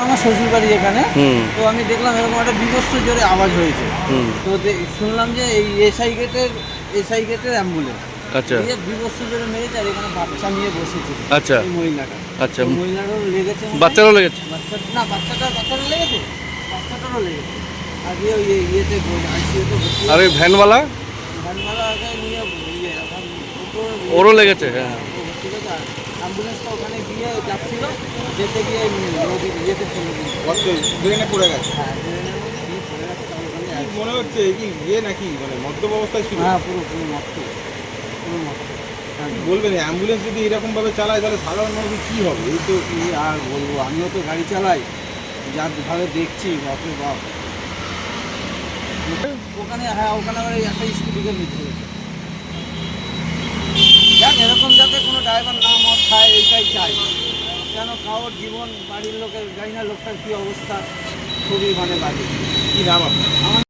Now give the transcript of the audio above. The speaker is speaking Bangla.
আমার শ্বশুর বাড়ি এখানে। তো আমি দেখলাম এরকম একটা বিভৎস জোরে আওয়াজ হয়েছে। তো শুনলাম যে এই এসআই গেটের অ্যাম্বুলেন্স। আচ্ছা দিয়ে বিভৎস জোরে মেরেছে আর এখানে বাচ্চা নিয়ে বসেছিল। আচ্ছা এই মহিলাটা। আচ্ছা তো মহিলাটারও লেগেছে মনে হয়। বাচ্চারও লেগেছে? বাচ্চাটারও লেগেছে। বাচ্চাটারও লেগেছে। আর দিয়ে ওই ইয়েতে আইসিইউতে ভর্তি। আর ওই ভ্যানওয়ালা ভ্যানওয়ালাকে নিয়ে এখন ওরও লেগেছে? হ্যাঁ। অ্যাম্বুলেন্সটা ওখানে গিয়ে যাচ্ছিল, যেতে গিয়ে নদীর ইয়েতে ফেলে দিয়েছে। ড্রেনে পড়ে গেছে। হ্যাঁ, ড্রেনের মধ্যে দিয়ে পড়ে গেছে, তার ওখানে কি মনে হচ্ছে কি ইয়ে নাকি মানে মদ্যপ অবস্থায় ছিল? হ্যাঁ, পুরো মত্ত। পুরো মত্ত। কি বলবেন অ্যাম্বুলেন্স যদি এরকম ভাবে চালায় তাহলে সাধারণ মানুষ কি হবে? এই তো কি আর বলবো, আমিও তো গাড়ি চালাই, যার ভাবে দেখছি বাপরে বাপ। ওখানে আবার এই একটা স্কুটিকে মৃত্যু হয়েছে। যাক, এরকম যাতে কোনো ড্রাইভার না মদ খায় এইটাই চাই। কেন কারোর জীবন, বাড়ির লোকের, জানি না লোকটার কী অবস্থা, খুবই মানে বাজে। কি নাম আপনার? আমার